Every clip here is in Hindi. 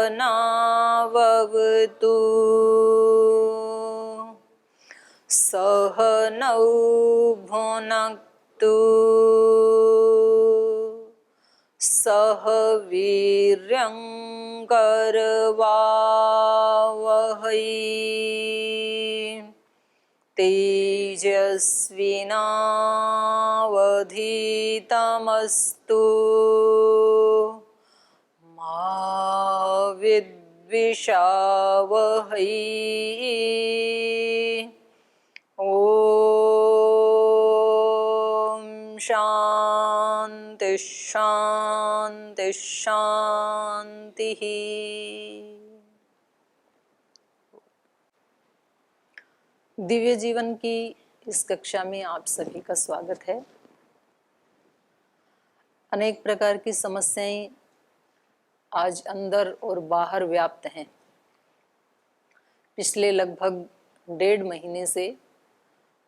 सहनाववतु सहनौ भुनक्तु सह वीर्यं करवावहै तेजस्विनावधीतमस्तु मा विद्विषावहै। ओम शांति शांति शांति। दिव्य जीवन की इस कक्षा में आप सभी का स्वागत है। अनेक प्रकार की समस्याएं आज अंदर और बाहर व्याप्त हैं। पिछले लगभग 1.5 महीने से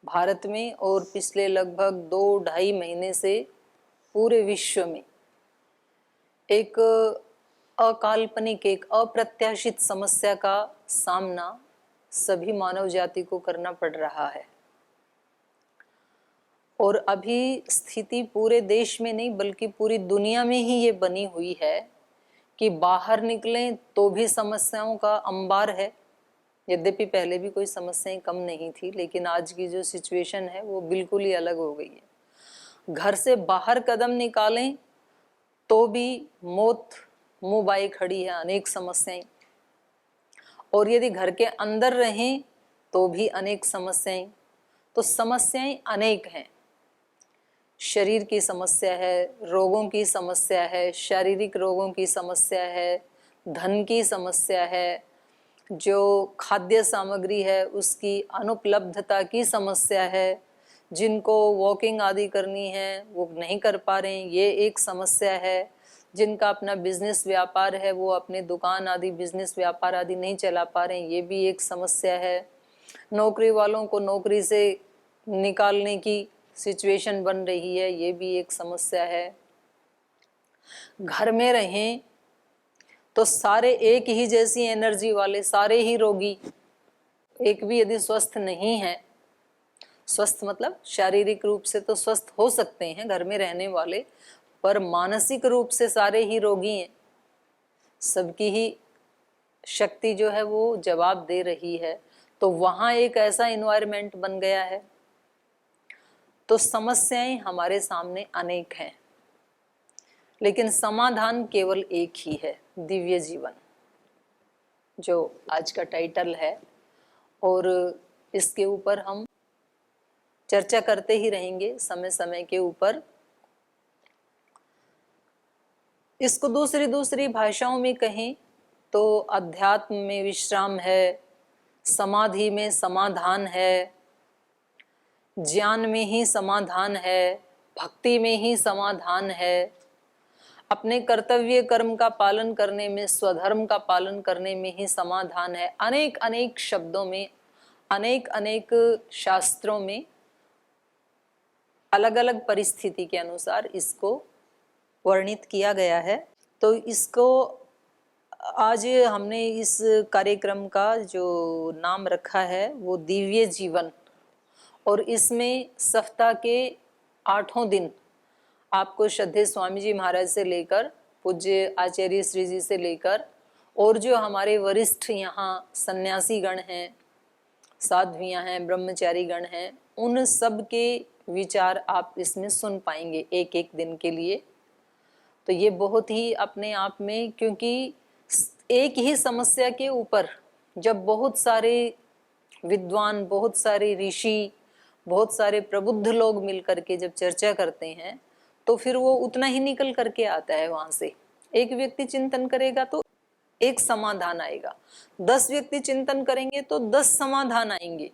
भारत में और पिछले लगभग 2-2.5 महीने से पूरे विश्व में एक अकाल्पनिक, एक अप्रत्याशित समस्या का सामना सभी मानव जाति को करना पड़ रहा है। और अभी स्थिति पूरे देश में नहीं बल्कि पूरी दुनिया में ही ये बनी हुई है कि बाहर निकलें तो भी समस्याओं का अंबार है। यद्यपि पहले भी कोई समस्याएं कम नहीं थी, लेकिन आज की जो सिचुएशन है वो बिल्कुल ही अलग हो गई है। घर से बाहर कदम निकालें तो भी मौत मुंह बाई खड़ी है, अनेक समस्याएं। और यदि घर के अंदर रहें तो भी अनेक समस्याएं। तो समस्याएं अनेक हैं। शरीर की समस्या है, रोगों की समस्या है, शारीरिक रोगों की समस्या है, धन की समस्या है, जो खाद्य सामग्री है उसकी अनुपलब्धता की समस्या है, जिनको वॉकिंग आदि करनी है वो नहीं कर पा रहे हैं, ये एक समस्या है। जिनका अपना बिजनेस व्यापार है वो अपने दुकान आदि, बिजनेस व्यापार आदि नहीं चला पा रहे हैं, ये भी एक समस्या है। नौकरी वालों को नौकरी से निकालने की सिचुएशन बन रही है, ये भी एक समस्या है। घर में रहें तो सारे एक ही जैसी एनर्जी वाले, सारे ही रोगी, एक भी यदि स्वस्थ नहीं है, स्वस्थ मतलब शारीरिक रूप से तो स्वस्थ हो सकते हैं घर में रहने वाले, पर मानसिक रूप से सारे ही रोगी हैं। सबकी ही शक्ति जो है वो जवाब दे रही है। तो वहाँ एक ऐसा एनवायरनमेंट बन गया है। तो समस्याएं हमारे सामने अनेक हैं, लेकिन समाधान केवल एक ही है, दिव्य जीवन, जो आज का टाइटल है। और इसके ऊपर हम चर्चा करते ही रहेंगे समय समय के ऊपर। इसको दूसरी भाषाओं में कहें तो अध्यात्म में विश्राम है, समाधि में समाधान है, ज्ञान में ही समाधान है, भक्ति में ही समाधान है, अपने कर्तव्य कर्म का पालन करने में, स्वधर्म का पालन करने में ही समाधान है। अनेक अनेक शब्दों में, अनेक अनेक शास्त्रों में अलग अलग परिस्थिति के अनुसार इसको वर्णित किया गया है। तो इसको आज हमने इस कार्यक्रम का जो नाम रखा है वो दिव्य जीवन। और इसमें सप्ताह के 8 दिन आपको श्रद्धेय स्वामी जी महाराज से लेकर पूज्य आचार्य श्री जी से लेकर और जो हमारे वरिष्ठ यहाँ सन्यासी गण हैं, साध्वियाँ हैं, ब्रह्मचारी गण हैं, उन सब के विचार आप इसमें सुन पाएंगे एक एक दिन के लिए। तो ये बहुत ही अपने आप में, क्योंकि एक ही समस्या के ऊपर जब बहुत सारे विद्वान, बहुत सारे ऋषि, बहुत सारे प्रबुद्ध लोग मिलकर के जब चर्चा करते हैं तो फिर वो उतना ही निकल करके आता है वहां से। एक व्यक्ति चिंतन करेगा तो एक समाधान आएगा, 10 व्यक्ति चिंतन करेंगे तो 10 समाधान आएंगे।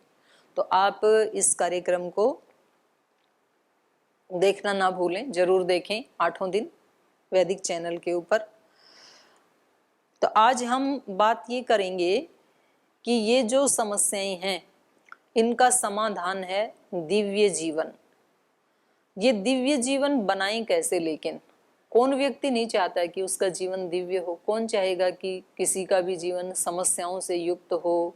तो आप इस कार्यक्रम को देखना ना भूलें, जरूर देखें 8 दिन वैदिक चैनल के ऊपर। तो आज हम बात ये करेंगे कि ये जो समस्याएं हैं इनका समाधान है दिव्य जीवन। ये दिव्य जीवन बनाएं कैसे? लेकिन कौन व्यक्ति नहीं चाहता कि उसका जीवन दिव्य हो? कौन चाहेगा कि किसी का भी जीवन समस्याओं से युक्त हो,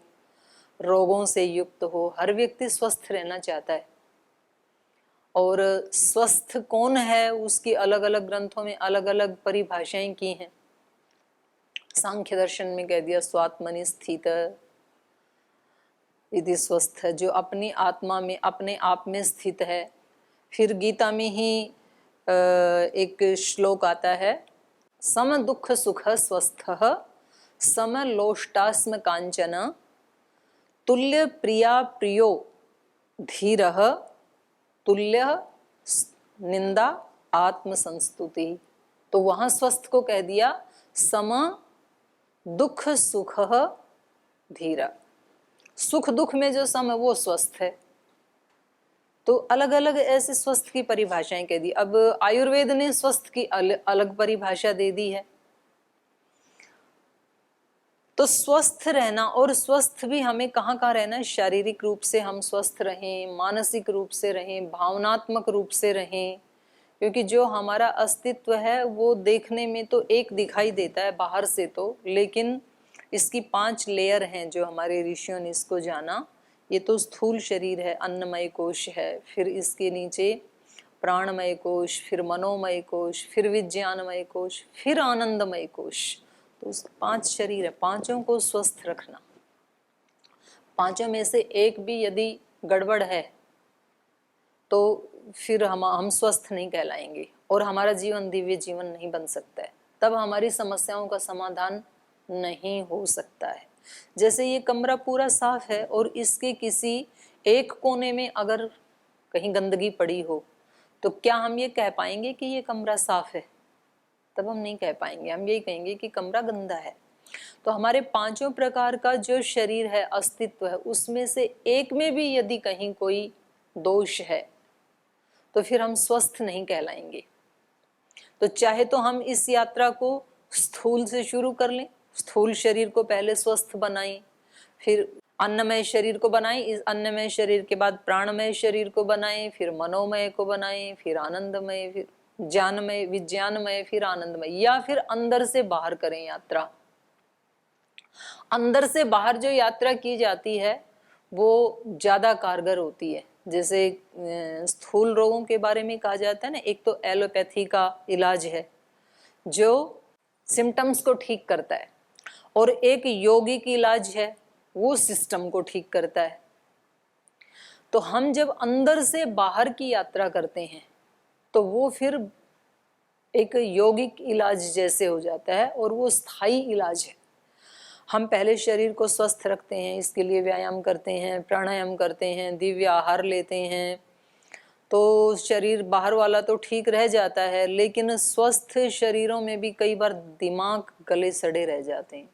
रोगों से युक्त हो? हर व्यक्ति स्वस्थ रहना चाहता है। और स्वस्थ कौन है उसकी अलग अलग ग्रंथों में अलग अलग परिभाषाएं की हैं। सांख्य दर्शन में कह दिया स्वात्मनि स्थित यदि स्वस्थ है, जो अपनी आत्मा में अपने आप में स्थित है। फिर गीता में ही एक श्लोक आता है, सम दुख सुख स्वस्थः समलोष्टास्म कांचन तुल्य प्रिया प्रियो धीरः तुल्य निंदा आत्मसंस्तुति। तो वहां स्वस्थ को कह दिया सम दुख सुख धीरा। सुख दुख में जो सम है वो स्वस्थ है। तो अलग अलग ऐसे स्वस्थ की परिभाषाएं कह दी। अब आयुर्वेद ने स्वस्थ की अलग परिभाषा दे दी है। तो स्वस्थ रहना, और स्वस्थ भी हमें कहाँ कहाँ रहना है? शारीरिक रूप से हम स्वस्थ रहें, मानसिक रूप से रहें, भावनात्मक रूप से रहें। क्योंकि जो हमारा अस्तित्व है वो देखने में तो एक दिखाई देता है बाहर से तो, लेकिन इसकी 5 लेयर हैं जो हमारे ऋषियों ने इसको जाना। ये तो स्थूल शरीर है, अन्नमय कोश है, फिर इसके नीचे प्राणमय कोश, फिर मनोमय कोश, फिर विज्ञानमय कोश, फिर आनंदमय कोश। तो 5 शरीर है, पांचों को स्वस्थ रखना। पांचों में से एक भी यदि गड़बड़ है तो फिर हम स्वस्थ नहीं कहलाएंगे और हमारा जीवन दिव्य जीवन नहीं बन सकता है। तब हमारी समस्याओं का समाधान नहीं हो सकता है। जैसे ये कमरा पूरा साफ है और इसके किसी एक कोने में अगर कहीं गंदगी पड़ी हो तो क्या हम ये कह पाएंगे कि ये कमरा साफ है? तब हम नहीं कह पाएंगे, हम यही कहेंगे कि कमरा गंदा है। तो हमारे 5 प्रकार का जो शरीर है, अस्तित्व है, उसमें से एक में भी यदि कहीं कोई दोष है तो फिर हम स्वस्थ नहीं कहलाएंगे। तो चाहे तो हम इस यात्रा को स्थूल से शुरू कर लें, स्थूल शरीर को पहले स्वस्थ बनाएं, फिर अन्नमय शरीर को बनाएं, इस अन्नमय शरीर के बाद प्राणमय शरीर को बनाएं, फिर मनोमय को बनाएं, फिर आनंदमय, फिर ज्ञानमय, विज्ञानमय, फिर आनंदमय, या फिर अंदर से बाहर करें यात्रा। अंदर से बाहर जो यात्रा की जाती है वो ज्यादा कारगर होती है। जैसे स्थूल रोगों के बारे में कहा जाता है ना, एक तो एलोपैथी का इलाज है जो सिम्टम्स को ठीक करता है, और एक यौगिक इलाज है वो सिस्टम को ठीक करता है। तो हम जब अंदर से बाहर की यात्रा करते हैं तो वो फिर एक यौगिक इलाज जैसे हो जाता है और वो स्थायी इलाज है। हम पहले शरीर को स्वस्थ रखते हैं, इसके लिए व्यायाम करते हैं, प्राणायाम करते हैं, दिव्य आहार लेते हैं, तो शरीर बाहर वाला तो ठीक रह जाता है। लेकिन स्वस्थ शरीरों में भी कई बार दिमाग गले सड़े रह जाते हैं,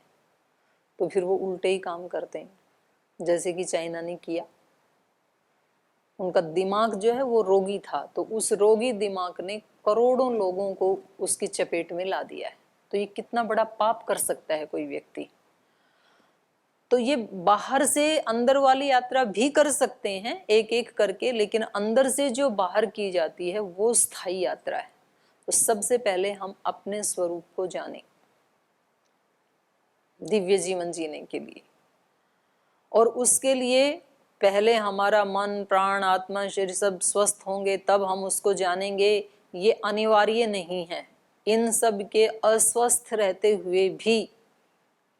तो फिर वो उल्टे ही काम करते हैं, जैसे कि चाइना ने किया। उनका दिमाग जो है वो रोगी था, तो उस रोगी दिमाग ने करोड़ों लोगों को उसकी चपेट में ला दिया है। तो ये कितना बड़ा पाप कर सकता है कोई व्यक्ति। तो ये बाहर से अंदर वाली यात्रा भी कर सकते हैं एक एक करके, लेकिन अंदर से जो बाहर की जाती है वो स्थायी यात्रा है। तो सबसे पहले हम अपने स्वरूप को जानें दिव्य जीवन जीने के लिए, और उसके लिए पहले हमारा मन, प्राण, आत्मा, शरीर सब स्वस्थ होंगे तब हम उसको जानेंगे। ये अनिवार्य नहीं है। इन सब के अस्वस्थ रहते हुए भी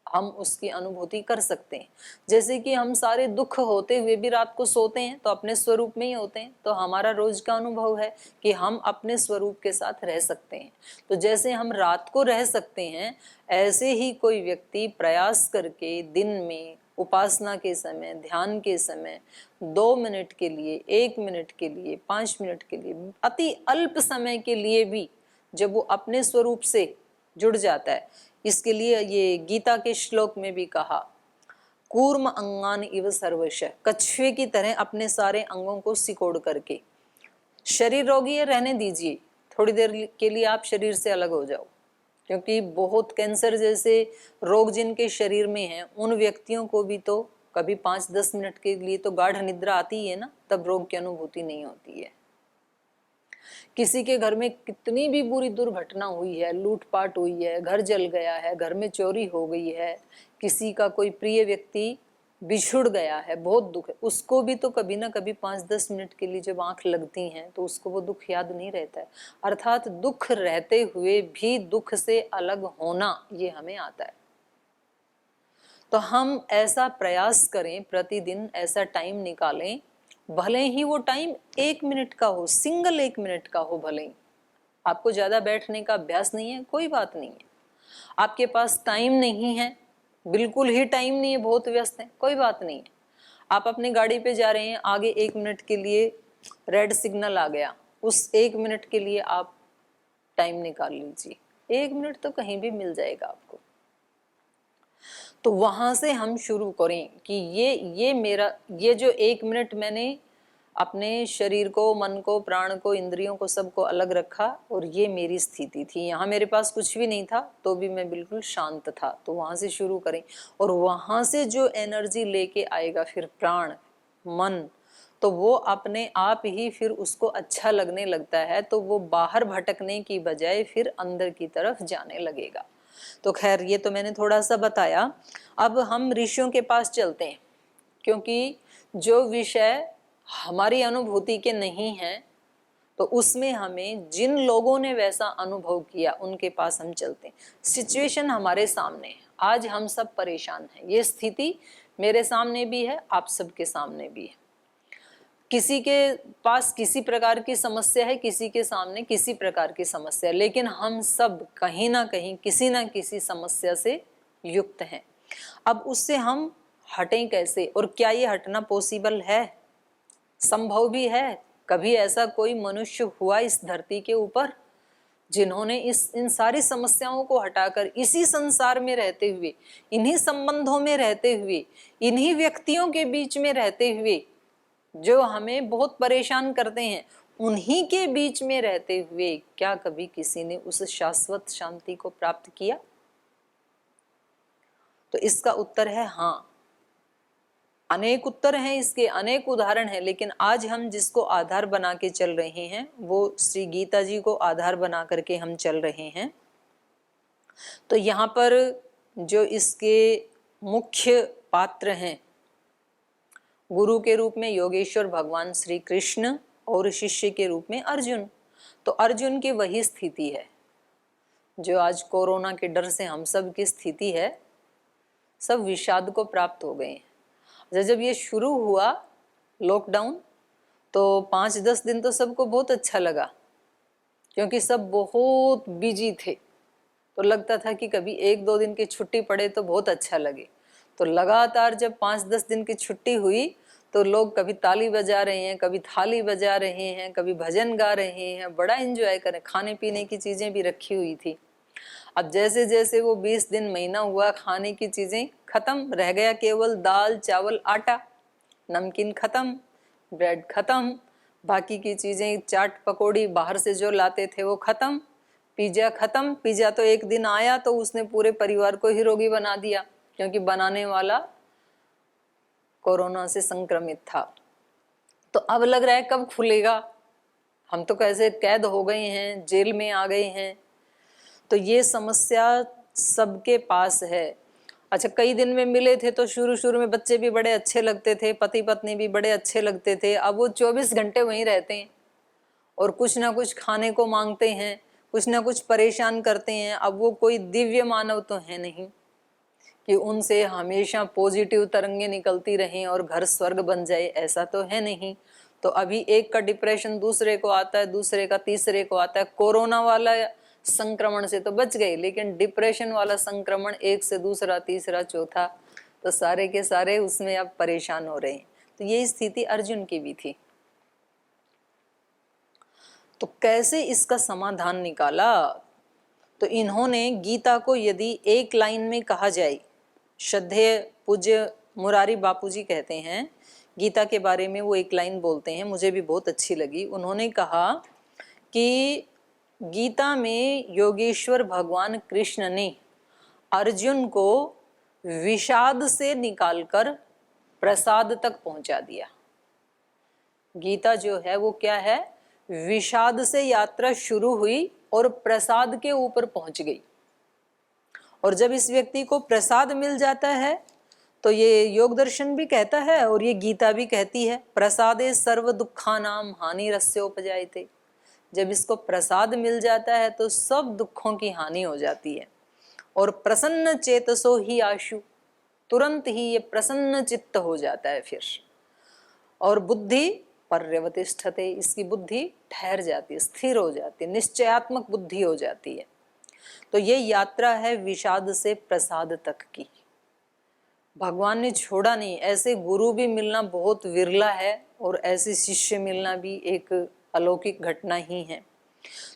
हम उसकी अनुभूति कर सकते हैं। जैसे कि हम सारे दुख होते हुए भी रात को सोते हैं तो अपने स्वरूप में ही होते हैं। तो हमारा रोज का अनुभव है कि हम अपने स्वरूप के साथ रह सकते हैं। तो जैसे हम रात को रह सकते हैं, ऐसे ही कोई व्यक्ति प्रयास करके दिन में उपासना के समय, ध्यान के समय 2 मिनट के लिए, 1 मिनट के लिए, 5 मिनट के लिए, अति अल्प समय के लिए भी जब वो अपने स्वरूप से जुड़ जाता है, इसके लिए ये गीता के श्लोक में भी कहा, कूर्म अंगान इव सर्वश, कछुए की तरह अपने सारे अंगों को सिकोड़ करके। शरीर रोगी है, रहने दीजिए, थोड़ी देर के लिए आप शरीर से अलग हो जाओ, क्योंकि बहुत कैंसर जैसे रोग जिनके शरीर में हैं उन व्यक्तियों को भी तो कभी 5-10 मिनट के लिए तो गाढ़ निद्रा आती है ना, तब रोग की अनुभूति नहीं होती है। किसी के घर में कितनी भी बुरी दुर्घटना हुई है, लूटपाट हुई है, घर जल गया है, घर में चोरी हो गई है, किसी का कोई प्रिय व्यक्ति बिछुड़ गया है, बहुत दुख है, उसको भी तो कभी ना कभी 5-10 मिनट के लिए जब आंख लगती हैं तो उसको वो दुख याद नहीं रहता है। अर्थात दुख रहते हुए भी दुख से अलग होना ये हमें आता है। तो हम ऐसा प्रयास करें, प्रतिदिन ऐसा टाइम निकालें, भले ही वो टाइम 1 मिनट का हो, सिंगल 1 मिनट का हो, भले ही आपको ज्यादा बैठने का अभ्यास नहीं है, कोई बात नहीं है। आपके पास टाइम नहीं है, बिल्कुल ही टाइम नहीं है, बहुत व्यस्त है, कोई बात नहीं है। आप अपनी गाड़ी पे जा रहे हैं, आगे 1 मिनट के लिए रेड सिग्नल आ गया, उस 1 मिनट के लिए आप टाइम निकाल लीजिए। 1 मिनट तो कहीं भी मिल जाएगा आपको। तो वहां से हम शुरू करें कि ये जो 1 मिनट मैंने अपने शरीर को, मन को, प्राण को, इंद्रियों को, सबको अलग रखा और ये मेरी स्थिति थी। यहाँ मेरे पास कुछ भी नहीं था तो भी मैं बिल्कुल शांत था। तो वहां से शुरू करें और वहां से जो एनर्जी लेके आएगा फिर प्राण, मन, तो वो अपने आप ही फिर उसको अच्छा लगने लगता है। तो वो बाहर भटकने की बजाय फिर अंदर की तरफ जाने लगेगा। तो खैर ये तो मैंने थोड़ा सा बताया। अब हम ऋषियों के पास चलते हैं, क्योंकि जो विषय हमारी अनुभूति के नहीं है तो उसमें हमें जिन लोगों ने वैसा अनुभव किया उनके पास हम चलते हैं। सिचुएशन हमारे सामने है, आज हम सब परेशान हैं, ये स्थिति मेरे सामने भी है, आप सबके सामने भी है। किसी के पास किसी प्रकार की समस्या है, किसी के सामने किसी प्रकार की समस्या, लेकिन हम सब कहीं ना कहीं किसी ना किसी समस्या से युक्त हैं। अब उससे हम हटें कैसे, और क्या ये हटना पॉसिबल है, संभव भी है? कभी ऐसा कोई मनुष्य हुआ इस धरती के ऊपर जिन्होंने इन सारी समस्याओं को हटाकर इसी संसार में रहते हुए, इन्हीं संबंधों में रहते हुए, इन्हीं व्यक्तियों के बीच में रहते हुए जो हमें बहुत परेशान करते हैं, उन्हीं के बीच में रहते हुए क्या कभी किसी ने उस शाश्वत शांति को प्राप्त किया? तो इसका उत्तर है हाँ। अनेक उत्तर हैं इसके, अनेक उदाहरण हैं, लेकिन आज हम जिसको आधार बना के चल रहे हैं वो श्री गीता जी को आधार बना करके हम चल रहे हैं। तो यहाँ पर जो इसके मुख्य पात्र हैं, गुरु के रूप में योगेश्वर भगवान श्री कृष्ण और शिष्य के रूप में अर्जुन। तो अर्जुन की वही स्थिति है जो आज कोरोना के डर से हम सब की स्थिति है। सब विषाद को प्राप्त हो गए हैं। जब ये शुरू हुआ लॉकडाउन तो 5-10 दिन तो सबको बहुत अच्छा लगा, क्योंकि सब बहुत बिजी थे। तो लगता था कि कभी 1-2 दिन की छुट्टी पड़े तो बहुत अच्छा लगे। तो लगातार जब 5-10 दिन की छुट्टी हुई तो लोग कभी ताली बजा रहे हैं, कभी थाली बजा रहे हैं, कभी भजन गा रहे हैं, बड़ा एंजॉय करें। खाने पीने की चीजें भी रखी हुई थी। अब जैसे जैसे वो 20 दिन महीना हुआ, खाने की चीजें खत्म, रह गया केवल दाल चावल आटा, नमकीन खत्म, ब्रेड खत्म, बाकी की चीजें चाट पकौड़ी बाहर से जो लाते थे वो खत्म, पिज्जा खत्म। पिज्जा तो एक दिन आया तो उसने पूरे परिवार को ही रोगी बना दिया, क्योंकि बनाने वाला कोरोना से संक्रमित था। तो अब लग रहा है कब खुलेगा, हम तो कैसे कैद हो गए हैं, जेल में आ गए हैं। तो ये समस्या सबके पास है। अच्छा, कई दिन में मिले थे तो शुरू में बच्चे भी बड़े अच्छे लगते थे, पति पत्नी भी बड़े अच्छे लगते थे। अब वो 24 घंटे वहीं रहते हैं और कुछ ना कुछ खाने को मांगते हैं, कुछ ना कुछ परेशान करते हैं। अब वो कोई दिव्य मानव तो है नहीं कि उनसे हमेशा पॉजिटिव तरंगे निकलती रहें और घर स्वर्ग बन जाए, ऐसा तो है नहीं। तो अभी एक का डिप्रेशन दूसरे को आता है, दूसरे का तीसरे को आता है। कोरोना वाला संक्रमण से तो बच गए, लेकिन डिप्रेशन वाला संक्रमण एक से दूसरा, तीसरा, चौथा, तो सारे के सारे उसमें अब परेशान हो रहे हैं। तो ये स्थिति अर्जुन की भी थी। तो कैसे इसका समाधान निकाला? तो इन्होंने गीता को यदि एक लाइन में कहा जाए, श्रद्धेय पूज्य मुरारी बापूजी कहते हैं गीता के बारे में, वो एक लाइन बोलते हैं, मुझे भी बहुत अच्छी लगी। उन्होंने कहा कि गीता में योगेश्वर भगवान कृष्ण ने अर्जुन को विषाद से निकालकर प्रसाद तक पहुंचा दिया। गीता जो है वो क्या है? विषाद से यात्रा शुरू हुई और प्रसाद के ऊपर पहुंच गई। और जब इस व्यक्ति को प्रसाद मिल जाता है तो ये योग दर्शन भी कहता है और ये गीता भी कहती है, प्रसादे सर्व दुखानाम हानि रस्योपजायते। जब इसको प्रसाद मिल जाता है तो सब दुखों की हानि हो जाती है। और प्रसन्न चेतसो ही आशु, तुरंत ही ये प्रसन्न चित्त हो जाता है फिर। और बुद्धि पर्यवतिष्ठते, इसकी बुद्धि ठहर जाती है, स्थिर हो जाती है, निश्चयात्मक बुद्धि हो जाती है। तो ये यात्रा है विषाद से प्रसाद तक की। भगवान ने छोड़ा नहीं। ऐसे गुरु भी मिलना बहुत विरला है और ऐसे शिष्य मिलना भी एक अलौकिक घटना ही है।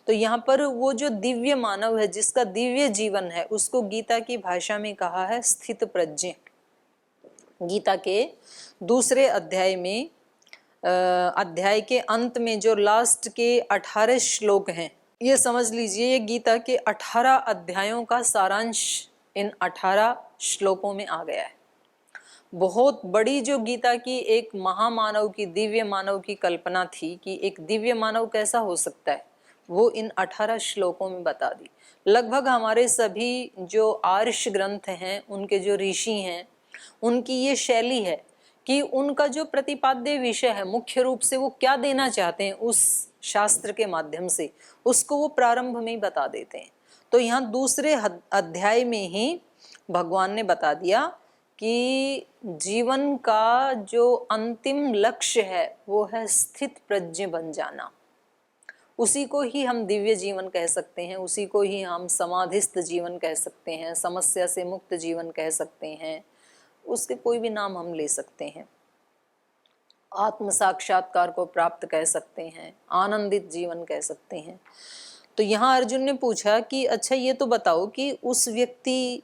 तो यहाँ पर वो जो दिव्य मानव है, जिसका दिव्य जीवन है, उसको गीता की भाषा में कहा है स्थित प्रज्ञ। गीता के दूसरे अध्याय में अध्याय के अंत में जो लास्ट के 18 श्लोक हैं, ये समझ लीजिए ये गीता के 18 अध्यायों का सारांश इन 18 श्लोकों में आ गया है। बहुत बड़ी जो गीता की एक महामानव की, दिव्य मानव की कल्पना थी कि एक दिव्य मानव कैसा हो सकता है, वो इन 18 श्लोकों में बता दी। लगभग हमारे सभी जो आर्ष ग्रंथ हैं, उनके जो ऋषि हैं, उनकी ये शैली है कि उनका जो प्रतिपाद्य विषय है, मुख्य रूप से वो क्या देना चाहते हैं उस शास्त्र के माध्यम से, उसको वो प्रारंभ में ही बता देते हैं। तो यहाँ दूसरे अध्याय में ही भगवान ने बता दिया कि जीवन का जो अंतिम लक्ष्य है वो है स्थित प्रज्ञ बन जाना। उसी को ही हम दिव्य जीवन कह सकते हैं, उसी को ही हम समाधिस्थ जीवन कह सकते हैं, समस्या से मुक्त जीवन कह सकते हैं, उसके कोई भी नाम हम ले सकते हैं। आत्म साक्षात्कार को प्राप्त कह सकते हैं, आनंदित जीवन कह सकते हैं। तो यहाँ अर्जुन ने पूछा कि अच्छा ये तो बताओ कि उस व्यक्ति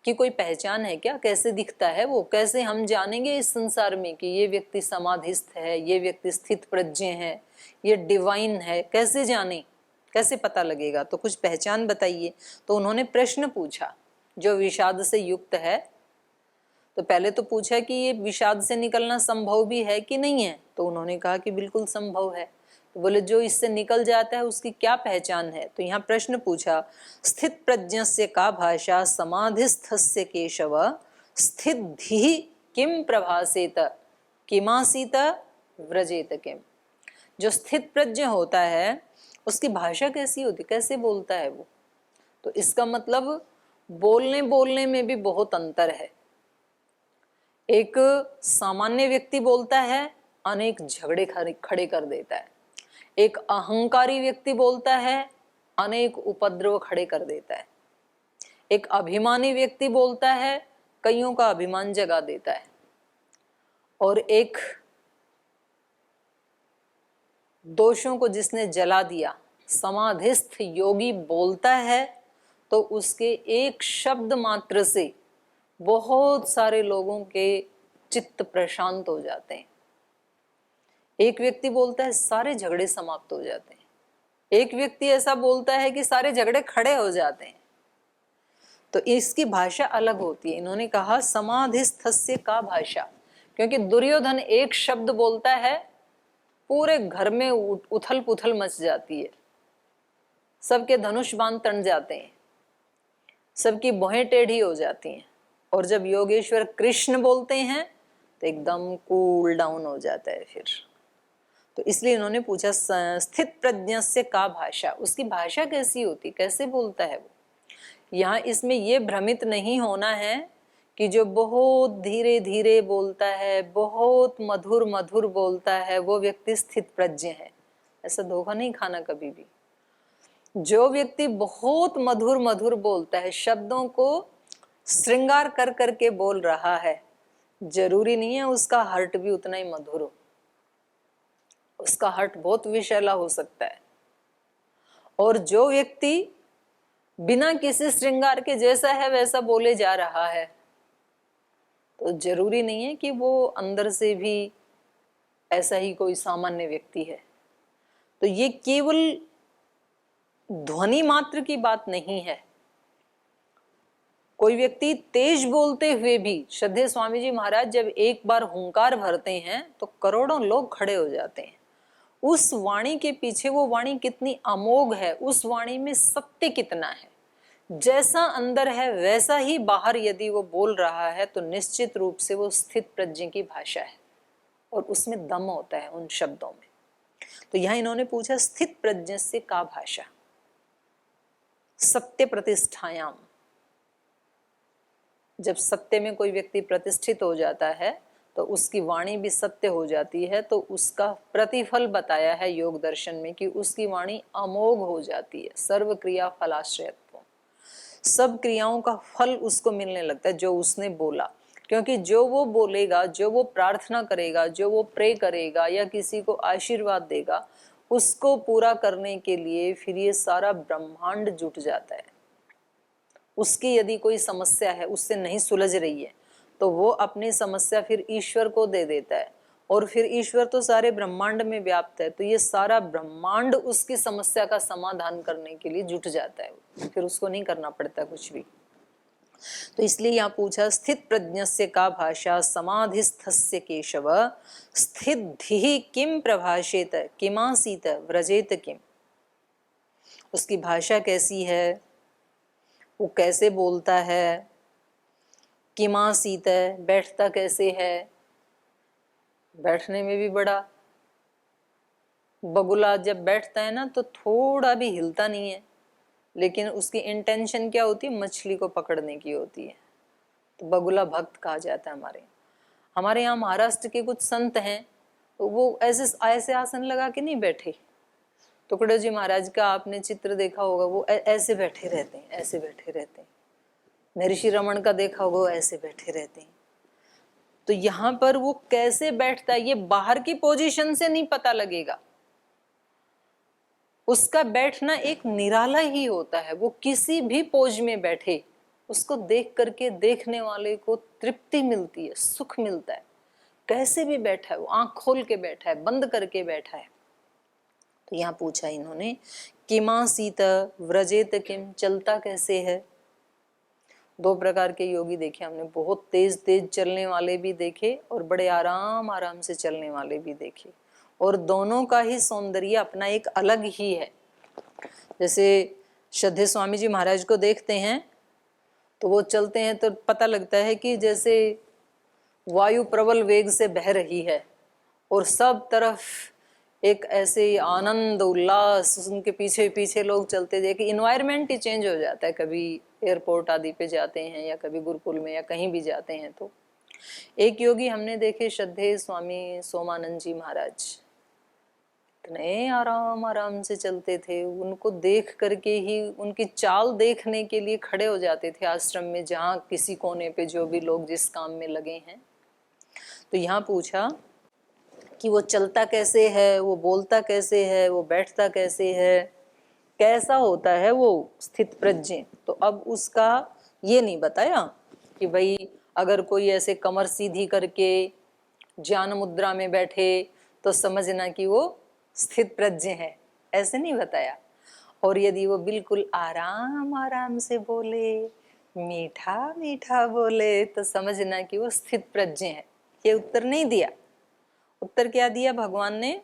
की कोई पहचान है क्या, कैसे दिखता है वो, कैसे हम जानेंगे इस संसार में कि ये व्यक्ति समाधिस्थ है, ये व्यक्ति स्थित प्रज्ञ है, ये डिवाइन है, कैसे जाने, कैसे पता लगेगा, तो कुछ पहचान बताइए। तो उन्होंने प्रश्न पूछा जो विषाद से युक्त है। तो पहले तो पूछा कि ये विषाद से निकलना संभव भी है कि नहीं है, तो उन्होंने कहा कि बिल्कुल संभव है। तो बोले जो इससे निकल जाता है उसकी क्या पहचान है। तो यहाँ प्रश्न पूछा, स्थित प्रज्ञस्य का भाषा समाधिस्थस्य केशव स्थिद्धि किम प्रभासेत किमासीत व्रजेत किम। जो स्थित प्रज्ञ होता है उसकी भाषा कैसी होती, कैसे बोलता है वो। तो इसका मतलब बोलने में भी बहुत अंतर है। एक सामान्य व्यक्ति बोलता है, अनेक झगड़े खड़े कर देता है। एक अहंकारी व्यक्ति बोलता है, अनेक उपद्रव खड़े कर देता है। एक अभिमानी व्यक्ति बोलता है, कईयों का अभिमान जगा देता है। और एक दोषों को जिसने जला दिया, समाधिस्थ योगी बोलता है तो उसके एक शब्द मात्र से बहुत सारे लोगों के चित्त प्रशांत हो जाते हैं। एक व्यक्ति बोलता है, सारे झगड़े समाप्त हो जाते हैं। एक व्यक्ति ऐसा बोलता है कि सारे झगड़े खड़े हो जाते हैं। तो इसकी भाषा अलग होती है। इन्होंने कहा समाधिस्थस्य का भाषा, क्योंकि दुर्योधन एक शब्द बोलता है, पूरे घर में उथल पुथल मच जाती है, सबके धनुष बाण तन जाते हैं, सबकी भौहें टेढ़ी हो जाती हैं। और जब योगेश्वर कृष्ण बोलते हैं तो एकदम कूल डाउन हो जाता है फिर। तो इसलिए इन्होंने पूछा स्थित प्रज्ञस्य का भाषा, उसकी भाषा कैसी होती, कैसे बोलता है वो। यहाँ इसमें ये भ्रमित नहीं होना है कि जो बहुत धीरे धीरे बोलता है, बहुत मधुर मधुर बोलता है, वो व्यक्ति स्थित प्रज्ञ है। ऐसा धोखा नहीं खाना कभी भी। जो व्यक्ति बहुत मधुर मधुर बोलता है, शब्दों को श्रृंगार कर करके बोल रहा है, जरूरी नहीं है उसका हर्ट भी उतना ही मधुर हो। उसका हर्ट बहुत विषैला हो सकता है। और जो व्यक्ति बिना किसी श्रृंगार के जैसा है वैसा बोले जा रहा है, तो जरूरी नहीं है कि वो अंदर से भी ऐसा ही कोई सामान्य व्यक्ति है। तो ये केवल ध्वनि मात्र की बात नहीं है। कोई व्यक्ति तेज बोलते हुए भी, श्रद्धेय स्वामी जी महाराज जब एक बार हुंकार भरते हैं तो करोड़ों लोग खड़े हो जाते हैं। उस वाणी के पीछे वो वाणी कितनी अमोघ है, उस वाणी में सत्य कितना है। जैसा अंदर है वैसा ही बाहर यदि वो बोल रहा है तो निश्चित रूप से वो स्थित प्रज्ञ की भाषा है और उसमें दम होता है उन शब्दों में। तो यहां इन्होंने पूछा स्थित प्रज्ञ से का भाषा, सत्य प्रतिष्ठायाम। जब सत्य में कोई व्यक्ति प्रतिष्ठित हो जाता है तो उसकी वाणी भी सत्य हो जाती है, तो उसका प्रतिफल बताया है योग दर्शन में कि उसकी वाणी अमोघ हो जाती है। सर्व क्रिया फलाश्रयत्व, सब क्रियाओं का फल उसको मिलने लगता है जो उसने बोला। क्योंकि जो वो बोलेगा, जो वो प्रार्थना करेगा, जो वो प्रे करेगा या किसी को आशीर्वाद देगा, उसको पूरा करने के लिए फिर ये सारा ब्रह्मांड जुट जाता है। उसकी यदि कोई समस्या है, उससे नहीं सुलझ रही है, तो वो अपनी समस्या फिर ईश्वर को दे देता है और फिर ईश्वर तो सारे ब्रह्मांड में व्याप्त है, तो ये सारा ब्रह्मांड उसकी समस्या का समाधान करने के लिए जुट जाता है, फिर उसको नहीं करना पड़ता कुछ भी। तो इसलिए यहाँ पूछा स्थित प्रज्ञस्य का भाषा समाधिस्थस्य केशव स्थिति किम प्रभाषेत किमासीत व्रजेत किम। उसकी भाषा कैसी है, वो कैसे बोलता है, किमासीत है, बैठता कैसे है, बैठने में भी बड़ा बगुला जब बैठता है ना तो थोड़ा भी हिलता नहीं है, लेकिन उसकी इंटेंशन क्या होती है, मछली को पकड़ने की होती है। तो बगुला भक्त कहा जाता है। हमारे यहाँ महाराष्ट्र के कुछ संत हैं, तो वो ऐसे ऐसे आसन लगा के नहीं बैठे। टुकड़े जी महाराज का आपने चित्र देखा होगा, वो ऐसे बैठे रहते हैं, ऐसे बैठे रहते हैं। महर्षि रमन का देखा होगा, वो ऐसे बैठे रहते हैं। तो यहाँ पर वो कैसे बैठता है ये बाहर की पोजीशन से नहीं पता लगेगा। उसका बैठना एक निराला ही होता है। वो किसी भी पोज में बैठे, उसको देख करके देखने वाले को तृप्ति मिलती है, सुख मिलता है। कैसे भी बैठा है, वो आंख खोल के बैठा है, बंद करके बैठा है। तो यहाँ पूछा इन्होंने किमासीत व्रजेत किम, चलता कैसे है। दो प्रकार के योगी देखे हमने, बहुत तेज तेज चलने वाले भी देखे और बड़े आराम आराम से चलने वाले भी देखे, और दोनों का ही सौंदर्य अपना एक अलग ही है। जैसे श्रद्धेय स्वामी जी महाराज को देखते हैं तो वो चलते हैं तो पता लगता है कि जैसे वायु प्रबल वेग से बह रही है और सब तरफ एक ऐसे आनंद उल्लास, उनके पीछे पीछे लोग चलते देखे। इन्वायरमेंट ही चेंज हो जाता है। कभी एयरपोर्ट आदि पे जाते हैं या कभी गुरुकुल में या कहीं भी जाते हैं तो एक योगी हमने देखे, श्रद्धेय स्वामी सोमानंद जी महाराज, इतने आराम आराम से चलते थे। उनको देख करके ही, उनकी चाल देखने के लिए खड़े हो जाते थे आश्रम में, जहाँ किसी कोने पे जो भी लोग जिस काम में लगे हैं। तो यहाँ पूछा कि वो चलता कैसे है, वो बोलता कैसे है, वो बैठता कैसे है, कैसा होता है वो स्थित प्रज्ञ। तो अब उसका ये नहीं बताया कि भाई अगर कोई ऐसे कमर सीधी करके ज्ञान मुद्रा में बैठे तो समझना कि वो स्थित प्रज्ञ है, ऐसे नहीं बताया। और यदि वो बिल्कुल आराम आराम से बोले, मीठा मीठा बोले, तो समझना कि वो स्थित प्रज्ञ है। ये उत्तर नहीं दिया। उत्तर क्या दिया भगवान ने,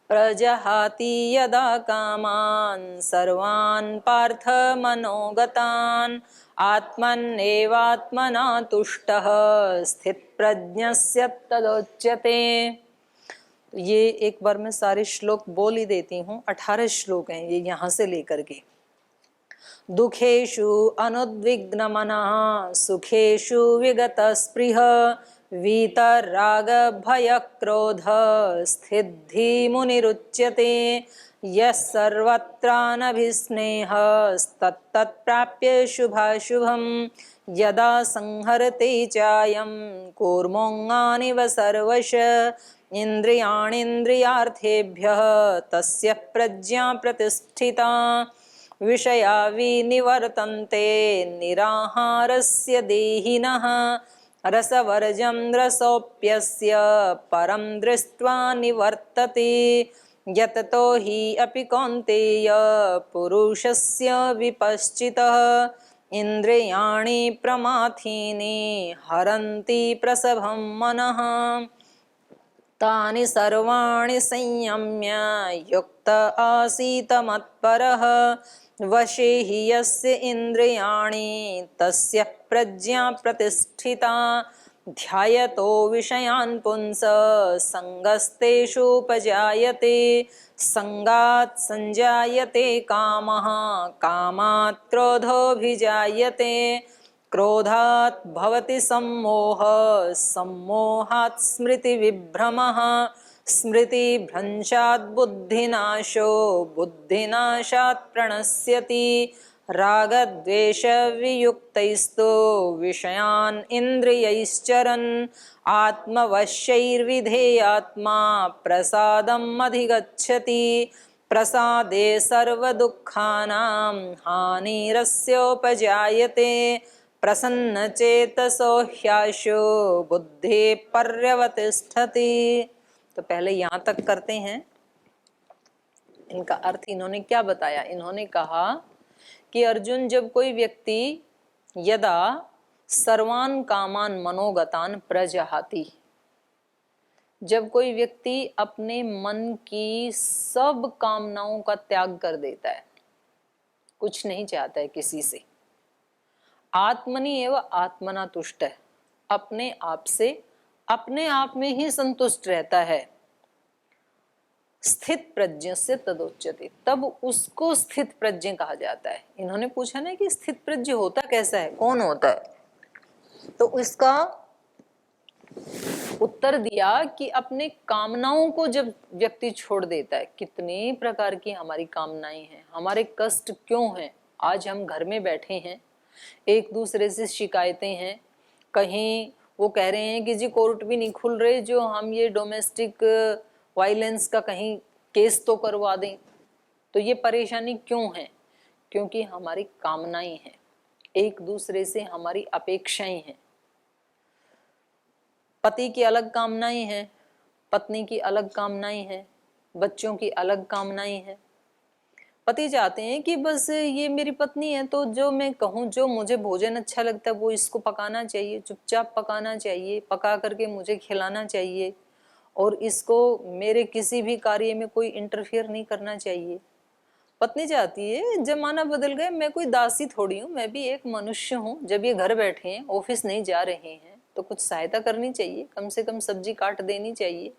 प्रजहाति यदा कामान् सर्वान् पार्थ मनोगतान् आत्मन्नेवात्मना तुष्टः स्थित प्रज्ञस्य तदोच्यते। ये एक बार मैं सारे श्लोक बोल ही देती हूँ। 18 श्लोक हैं ये, यहाँ से लेकर के। दुखेषु अनुद्विग्नमनः सुखेषु विगतस्पृह वीतराग भय क्रोध स्थिद्धि मुनिरुच्यते यः सर्वत्रानभिस्नेहस्तत्तत्प्राप्य शुभाशुभं यदा संहरते चायं कूर्मोऽङ्गानिव सर्वश इन्द्रियाणीन्द्रियार्थेभ्यः तस्य प्रज्ञा प्रतिष्ठिता विषया विनिवर्तन्ते निराहारस्य देहिनः रसवर्जं रसोऽप्यस्य परं दृष्ट्वा निवर्तते यततो हि अपि कौन्तेय पुरुषस्य विपश्चितः इन्द्रियाणि प्रमाथीनि हरन्ति प्रसभं मनः तानि सर्वाणि संयम्य युक्त आसीत मत्परः वशे हि यस्य इन्द्रियाणि तस्य प्रज्ञा प्रतिष्ठिता ध्यायतो विषयान् पुंसः संगस्तेषुपजायते संगात् संजायते कामः कामात् क्रोधोऽभिजायते क्रोधात् भवति सम्मोहः सम्मोहात् स्मृतिविभ्रमः स्मृतिभ्रंशात् बुद्धिनाशो बुद्धिनाशात् प्रणश्यति रागद्वेषवियुक्तैस्तु विषयान् इन्द्रियैश्चरन् आत्मवश्यैर्विधेयात्मा प्रसादम् अधिगच्छति प्रसादे सर्वदुःखानां हानिरस्योपजायते प्रसन्नचेतसो ह्याशो बुद्धि पर्यवतिष्ठति। तो पहले यहाँ तक करते हैं। इनका अर्थ इन्होंने क्या बताया? इन्होंने कहा कि अर्जुन, जब कोई व्यक्ति यदा सर्वान कामान मनोगतान प्रजहाति, जब कोई व्यक्ति अपने मन की सब कामनाओं का त्याग कर देता है, कुछ नहीं चाहता है किसी से, आत्मनि एवं आत्मना तुष्ट है, अपने आप से अपने आप में ही संतुष्ट रहता है, स्थित प्रज्ञ से तदोच्यते, तब उसको स्थित प्रज्ञ कहा जाता है। इन्होंने पूछा ना कि स्थित प्रज्ञ होता कैसा है, कौन होता है? तो इसका उत्तर दिया कि अपने कामनाओं को जब व्यक्ति छोड़ देता है, कितने प्रकार की हमारी कामनाएं हैं, हमारे कष्ट क्यों हैं? आज हम घर में बैठे हैं, एक दूसरे से शिकायतें हैं, कहीं वो कह रहे हैं कि जी कोर्ट भी नहीं खुल रहे, जो हम ये डोमेस्टिक वायलेंस का कहीं केस तो करवा दें। तो ये परेशानी क्यों है? क्योंकि हमारी कामनाएं हैं, एक दूसरे से हमारी अपेक्षाएं हैं। पति की अलग कामनाएं हैं, पत्नी की अलग कामनाएं हैं, बच्चों की अलग कामनाएं हैं। पति चाहते हैं कि बस ये मेरी पत्नी है तो जो मैं कहूँ, जो मुझे भोजन अच्छा लगता है वो इसको पकाना चाहिए, चुपचाप पकाना चाहिए, पका करके मुझे खिलाना चाहिए, और इसको मेरे किसी भी कार्य में कोई इंटरफियर नहीं करना चाहिए। पत्नी चाहती है, जमाना बदल गया, मैं कोई दासी थोड़ी हूँ, मैं भी एक मनुष्य हूँ। जब ये घर बैठे हैं, ऑफिस नहीं जा रहे हैं, तो कुछ सहायता करनी चाहिए, कम से कम सब्जी काट देनी चाहिए,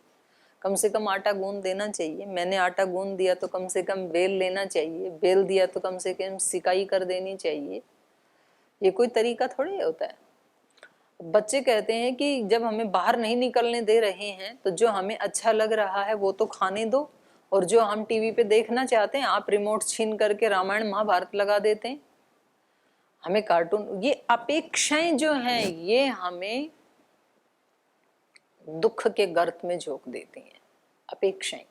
कम से कम आटा गूंद देना चाहिए। मैंने आटा गूंद दिया तो कम से कम बेल लेना चाहिए, बेल दिया तो कम से कम सिकाई कर देनी चाहिए। ये कोई तरीका थोड़ी होता है। बच्चे कहते हैं कि जब हमें बाहर नहीं निकलने दे रहे हैं तो जो हमें अच्छा लग रहा है वो तो खाने दो, और जो हम टीवी पे देखना चाहते हैं आप रिमोट छीन करके रामायण महाभारत लगा देते हैं, हमें कार्टून। ये अपेक्षाएं जो हैं ये हमें दुख के गर्त में झोंक देती हैं। अपेक्षाएं